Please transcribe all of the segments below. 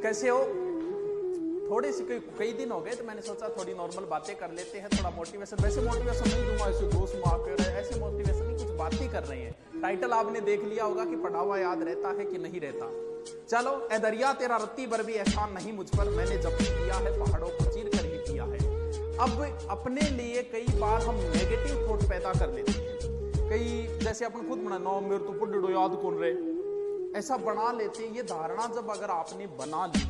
कैसे हो? थोड़ी सी कई दिन हो गए तो मैंने सोचा थोड़ी नॉर्मल बातें कर लेते हैं, थोड़ा मोटिवेशन। वैसे मोटिवेशन नहीं दूंगा, ऐसे जोश में आकर ऐसे मोटिवेशन नहीं, कुछ बात ही कर रहे हैं। टाइटल आपने देख लिया होगा कि पढ़ा हुआ याद रहता है कि नहीं रहता। चलो, ए दरिया तेरा रत्ती भर भी एहसान नहीं मुझ पर, मैंने जब भी किया है पहाड़ों को चीर कर ही किया है। अब अपने लिए कई बार हम नेगेटिव थॉट पैदा कर लेते हैं। कई जैसे अपन खुद बना नो मेरे तो पढ़ो याद कौन रहे, ऐसा बना लेते हैं। ये धारणा जब अगर आपने बना ली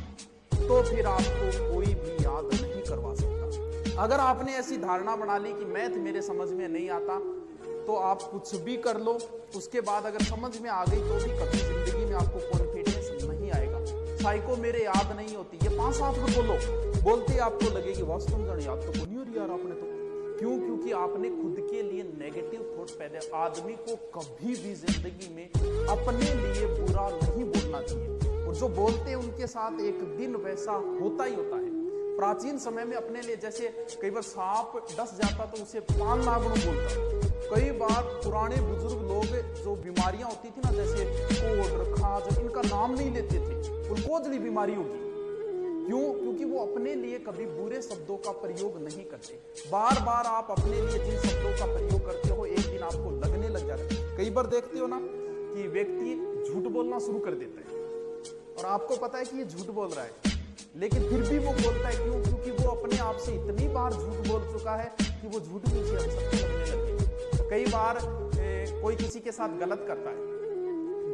तो फिर आपको कोई भी याद नहीं करवा सकता। अगर आपने ऐसी धारणा बना ली कि मैथ मेरे समझ में नहीं आता, तो आप कुछ भी कर लो, उसके बाद अगर समझ में आ गई तो भी कभी जिंदगी में आपको कॉन्फिडेंस नहीं आएगा। साइको मेरे याद नहीं होती, ये 5-7 को बोलो, बोलते आपको लगेगी वास्तव में याद तो नहीं हो रही यार आपने तो। क्यों? क्योंकि आपने खुद के लिए नेगेटिव थॉट पैदा। आदमी को कभी भी जिंदगी में अपने लिए बुरा नहीं बोलना चाहिए, और जो बोलते हैं उनके साथ एक दिन वैसा होता ही होता है। प्राचीन समय में अपने लिए जैसे कई बार सांप डस जाता तो उसे 5 नागणों बोलता। कई बार पुराने बुजुर्ग लोग जो बीमारियां होती थी ना, जैसे कोढ़, खाज, इनका नाम नहीं लेते थे, उनको जली बीमारी होगी। क्यों? क्योंकि वो अपने लिए कभी बुरे शब्दों का प्रयोग नहीं करते। बार बार आप अपने लिए जिन शब्दों का प्रयोग करते हो, एक दिन आपको लगने लग जाता है। कई बार देखते हो ना कि व्यक्ति झूठ बोलना शुरू कर देता है और आपको पता है कि ये झूठ बोल रहा है, लेकिन फिर भी वो बोलता है। क्यों? क्योंकि वो अपने आप से इतनी बार झूठ बोल चुका है कि वो झूठ भी उसे अब सत्य लगने लगे। कई बार कोई किसी के साथ गलत करता है,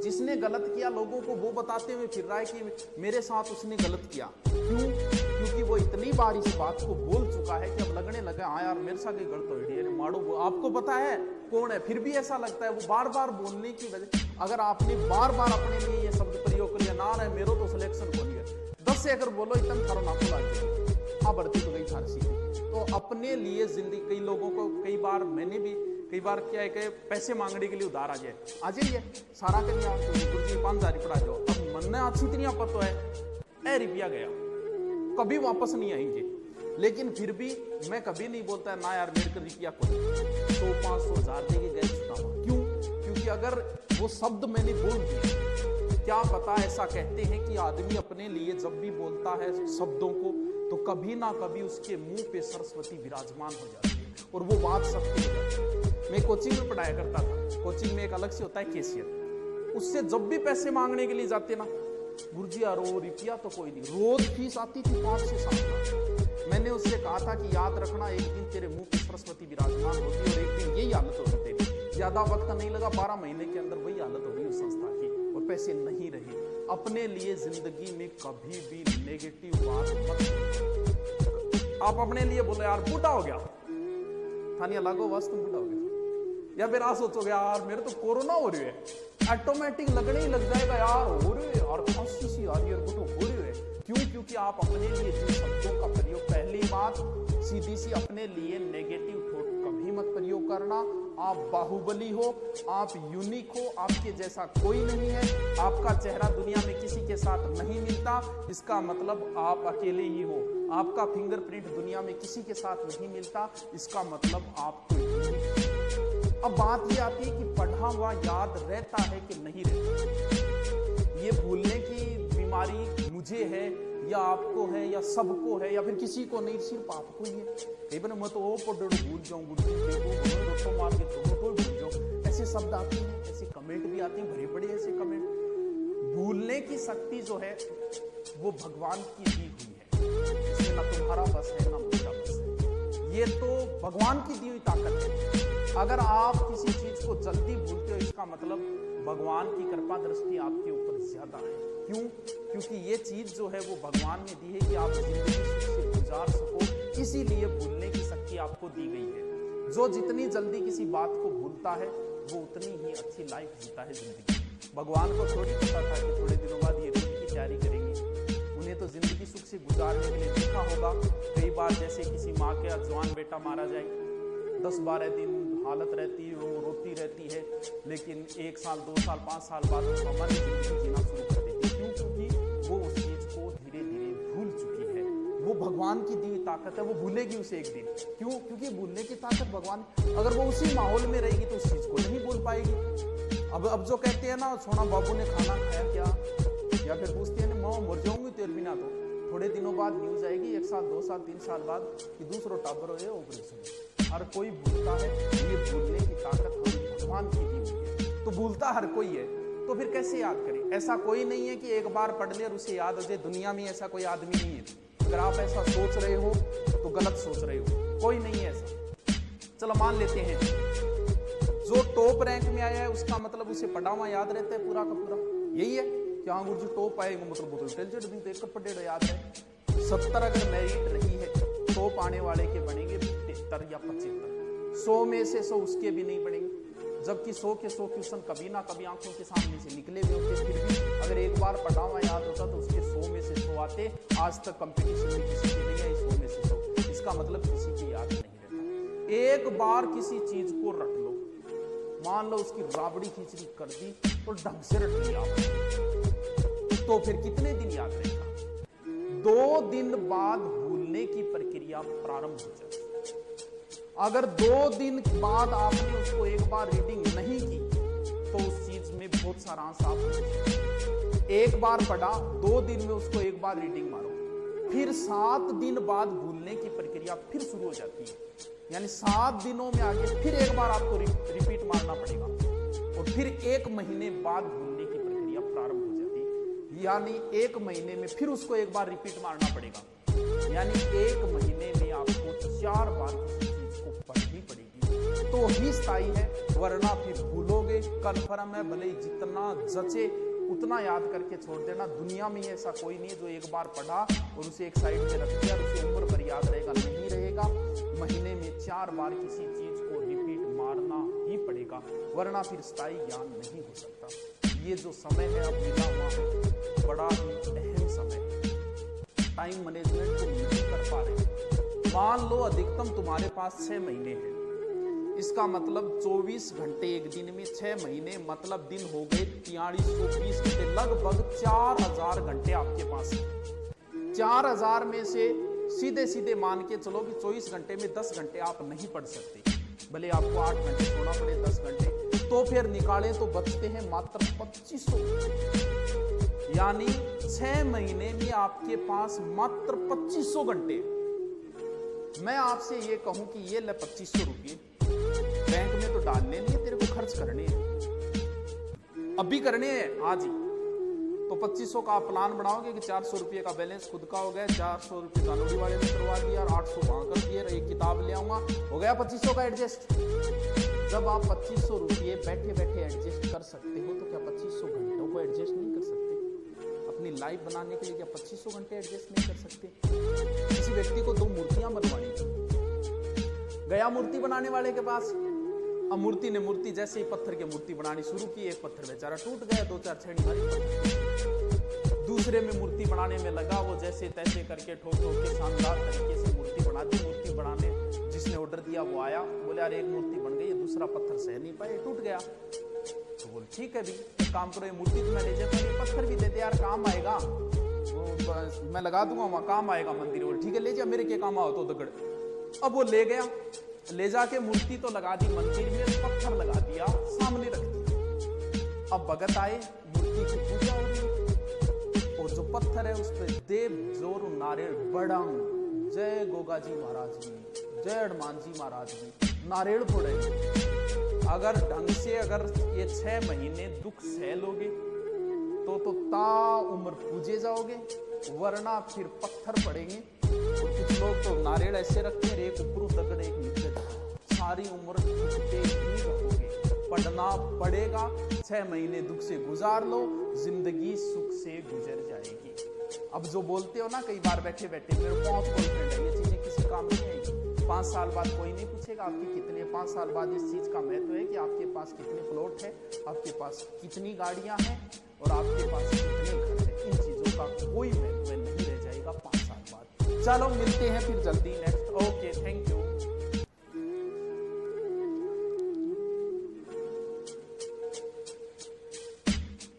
जिसने गलत किया लोगों को वो बताते हुए फिर रहा है कि मेरे साथ उसने गलत किया। क्यों? क्योंकि वो इतनी बार इस बात को बोल चुका है कि अब लगने लगा हाँ यार मेरे साथ गलत हो मारो। आपको पता है कौन है, फिर भी ऐसा लगता है। वो बार बार बोलने की वजह, अगर आपने बार बार अपने लिए ये शब्द प्रयोग कर लिया ना है मेरो तो सिलेक्शन को लिया 10 से अगर बोलो इतना थारो नाको लाग जाए, हाँ बढ़ती तो गई फारसी। तो अपने लिए जिंदगी, कई लोगों को कई बार मैंने भी कई बार क्या है कि पैसे मांगने के लिए उधार आ जाइए सारा करिए गुरुजी 5,000 पड़ा जाओ। अब मन में अच्छी इतनी पता है रुपया गया, कभी वापस नहीं आएंगे। लेकिन फिर भी मैं कभी नहीं बोलता है ना यार मेरे को रुपया को 100, 500, 1000 दे के गए छुटावा। क्यों? क्योंकि अगर वो शब्द मैंने बोल दिया, क्या पता ऐसा कहते हैं कि आदमी अपने लिए जब भी बोलता है शब्दों को तो कभी ना कभी उसके मुंह पे सरस्वती विराजमान हो जाती है और वो बात सत्य हो जाती है। मैं कोचिंग में पढ़ाया करता था, कोचिंग में एक अलग से होता है कैशियर, उससे जब भी पैसे मांगने के लिए जाते ना, गुरुजी यार वो रुपया तो कोई नहीं, रोज फीस आती थी 5 से 7 लाख। मैंने उससे कहा था कि याद रखना एक दिन तेरे मुंह पे सरस्वती विराजमान होगी और एक दिन यही हालत होगी तेरी। ज्यादा वक्त नहीं लगा, 12 महीने के अंदर वही हालत हो गई उस संस्था की और पैसे नहीं रहे। अपने लिए जिंदगी में कभी भी नेगेटिव बात मत। आप अपने लिए बोले यार बूढ़ा हो गया, थानिया लागो बस तुम बूढ़ा हो गया, या फिर आप सोचोगे यार मेरे तो कोरोना हो रही है, ऑटोमेटिक लगने ही लग जाएगा यार हो रही है और खांसी सी आ रही है, हो रही है। क्यों? क्योंकि आप अपने लिए जिन शब्दों का प्रयोग, पहली बात सीधी सी अपने लिए नेगेटिव थॉट कभी मत प्रयोग करना। आप बाहुबली हो, आप यूनिक हो, आपके जैसा कोई नहीं है, आपका चेहरा दुनिया में किसी के साथ नहीं मिलता, इसका मतलब आप अकेले ही हो। आपका फिंगरप्रिंट दुनिया में किसी के साथ नहीं मिलता, इसका मतलब आपको। अब बात ये आती है कि पढ़ा हुआ याद रहता है कि नहीं रहता। ये भूलने की बीमारी मुझे है या आपको है या सबको है या फिर किसी को नहीं, सिर्फ आपको ही है। कई बार मैं तो वो पढ़ो भूल जाऊं, गुरुजी मार के तो भूल जाऊं, ऐसे शब्द आते हैं, ऐसे कमेंट भी आते हैं, भरे बड़े ऐसे कमेंट। भूलने की शक्ति जो है वो भगवान की दी हुई है, इसमें ना तुम्हारा बस है ना मेरा बस है, ये तो भगवान की दी हुई ताकत है। अगर आप किसी चीज को जल्दी भूलते हो, इसका मतलब भगवान की कृपा दृष्टि आपके ऊपर ज्यादा है। क्यों? क्योंकि ये चीज जो है वो भगवान ने दी है कि आप जिंदगी सुख से गुजार सको, इसीलिए भूलने की शक्ति आपको दी गई है। जो जितनी जल्दी किसी बात को भूलता है वो उतनी ही अच्छी लाइफ जीता है जिंदगी। भगवान को थोड़ी पता था कि थोड़े दिनों बाद ये रीत की तैयारी करेंगे, उन्हें तो जिंदगी सुख से गुजारने के लिए देखा होगा। कई बार जैसे किसी माँ के जवान बेटा मारा जाए, 10-12 दिन हालत रहती है, वो रोती रहती है, लेकिन 1 साल 2 साल 5 साल बाद वो हमारी जिंदगी जीना शुरू कर देती है। क्यों? क्योंकि वो उस चीज को धीरे धीरे भूल चुकी है। वो भगवान की दी ताकत है, वो भूलेगी उसे एक दिन। क्यों? क्योंकि भूलने की ताकत भगवान, अगर वो उसी माहौल में रहेगी तो उस चीज को नहीं भूल पाएगी। अब जो कहते हैं ना सोना बाबू ने खाना खाया क्या, या फिर पूछती है मैं मर जाऊंगी तेरे बिना। तो थोड़े दिनों बाद न्यूज आएगी 1 साल 2 साल 3 साल बाद कि दूसरा टाबर हो ऑपरेशन। हर कोई भूलता है, ये भूलने की ताकत हमें भगवान की दी हुई है, तो भूलता हर कोई है, तो फिर कैसे याद करें। ऐसा कोई नहीं है कि एक बार पढ़ ले और उसे याद हो जाए, दुनिया में ऐसा कोई आदमी नहीं है। अगर आप ऐसा सोच रहे हो तो गलत सोच रहे हो, कोई नहीं है ऐसा। चलो मान लेते हैं जो टॉप रैंक में आया है उसका मतलब उसे पढ़ा हुआ याद रहता है पूरा का पूरा, यही है कि हाँ गुरु जी टॉप आएगा मतलब बहुत इंटेलिजेंट भी तो 1 पढ़े याद है। 70 अगर मेरिट रही है, टॉप आने वाले के बनेंगे 73 या 75, 100 में से 100 उसके भी नहीं बनेंगे, जबकि 100 के 100 क्वेश्चन कभी ना कभी आंखों के सामने से निकले भी होते। फिर भी अगर एक बार पढ़ा हुआ याद होता तो उसके 100 में से 100 आते। आज तक कंपटीशन में किसी की नहीं आई 100 में से 100, इसका मतलब किसी की याद नहीं रहता। एक बार किसी चीज को रट लो, मान लो उसकी राबड़ी खिचड़ी कर दी और ढंग से रट लिया, तो फिर कितने दिन याद रहेगा? 2 दिन बाद भूलने की प्रक्रिया प्रारंभ हो जाती है। अगर 2 दिन बाद आपने उसको एक बार रीडिंग नहीं की तो उस चीज में बहुत सारा अंश आप भूल जाएंगे। एक बार पढ़ा, 2 दिन में उसको एक बार रीडिंग मारो, फिर 7 दिन बाद भूलने की प्रक्रिया फिर शुरू हो जाती है। यानी 7 दिनों में आगे फिर एक बार आपको रिपीट मारना पड़ेगा और फिर 1 महीने बाद भूलने की प्रक्रिया प्रारंभ हो जाती है। यानी 1 महीने में फिर उसको एक बार रिपीट मारना पड़ेगा। यानी 1 महीने में आपको 4 बार किसी चीज को पढ़नी पड़ेगी तो ही स्थायी है, वरना फिर भूलोगे। कन्फर्म है, भले ही जितना जचे उतना याद करके छोड़ देना। दुनिया में ऐसा कोई नहीं है जो एक बार पढ़ा और उसे एक साइड में रख दिया और उसे उम्र भर याद रहेगा, नहीं रहेगा। महीने में 4 बार किसी चीज को रिपीट मारना ही पड़ेगा, वरना फिर स्थायी ज्ञान नहीं हो सकता। ये जो समय है अब मिला हुआ है, बड़ा ही अहम समय है। टाइम मैनेजमेंट तुम नहीं कर पा रहे। मान लो अधिकतम तुम्हारे पास 6 महीने हैं, इसका मतलब 24 घंटे एक दिन में 6 महीने मतलब दिन हो गए 4320 घंटे, लगभग 4000 घंटे आपके पास। 4000 में से सीधे सीधे मान के चलो कि 24 घंटे में 10 घंटे आप नहीं पढ़ सकते, भले आपको 8 घंटे सोना पड़े 10 घंटे, तो फिर निकालें तो बचते हैं मात्र 2500। यानी 6 महीने में आपके पास मात्र 2500 घंटे। मैं आपसे ये कहूं कि ये ले 2500 रुपये बैंक में तो डालने नहीं है, तेरे को खर्च करने हैं, अभी करने हैं आज ही। तो 2500 का आप प्लान बनाओगे कि 400 रुपये का बैलेंस खुद का हो गया, 400 रुपये कानूनी वाले ने करवा दिया और 800 वहां कर दिए, एक किताब ले आऊंगा, हो गया 2500 का एडजस्ट। जब आप 2500 रुपये बैठे बैठे एडजस्ट कर सकते हो तो क्या 2500 घंटों को एडजस्ट नहीं कर सकते? अपनी लाइफ बनाने के लिए क्या 2500 घंटे एडजस्ट नहीं कर सकते? किसी व्यक्ति को 2 मूर्तियां बनवानी थी, गया मूर्ति बनाने वाले के पास। अब मूर्ति ने मूर्ति जैसे ही पत्थर की मूर्ति बनानी शुरू की, एक पत्थर बेचारा टूट गया, 2-4 छेड़ी मारी। दूसरे में मूर्ति बनाने में लगा, वो जैसे तैसे करके ठोक ठोक के शानदार तरीके से मूर्ति बना दी। मूर्ति बनाने जिसने ऑर्डर दिया वो आया, बोले यार एक मूर्ति बन गई, दूसरा पत्थर सह नहीं पाए, टूट गया। तो बोले ठीक है भी, एक काम करो, ये मूर्ति तो मैं ले जाता हूँ, पत्थर भी देते यार, काम आएगा, वो मैं लगा दूंगा वहां, काम आएगा मंदिर। बोले ठीक है ले जा, मेरे क्या काम आओ तो दगड़। अब वो ले गया, ले जाके मूर्ति तो लगा दी मंदिर में, पत्थर लगा दिया सामने रख दिया। अब भगत आए, मूर्ति की पूजा हो रही और जो पत्थर है उस पर देव जोर नारियल बड़ंग, जय गोगा जी महाराज की, जय हनुमान जी महाराज की, नारियल फोड़े। अगर ढंग से अगर ये 6 महीने दुख सह लोगे तो ता उम्र पूजे जाओगे, वरना फिर पत्थर पड़ेंगे। और कुछ लोग तो नारियल ऐसे रखते हैं, एक ऊपर तगड़ एक नीचे, सारी उम्र दुखते ही रहोगे। पढ़ना पड़ेगा, 6 महीने दुख से गुजार लो, जिंदगी सुख से गुजर जाएगी। अब जो बोलते हो ना कई बार बैठे बैठे मेरे 5 गर्लफ्रेंड है, ये चीजें किसी काम नहीं आएगी। 5 साल बाद कोई नहीं पूछेगा आपकी कितने, 5 साल बाद इस चीज का महत्व है कि आपके पास कितने प्लॉट है, आपके पास कितनी गाड़ियां हैं और आपके पास कितने घर है। इन चीजों का कोई महत्व नहीं रह जाएगा 5 साल बाद। चलो मिलते हैं फिर जल्दी नेक्स्ट। Okay, thank you.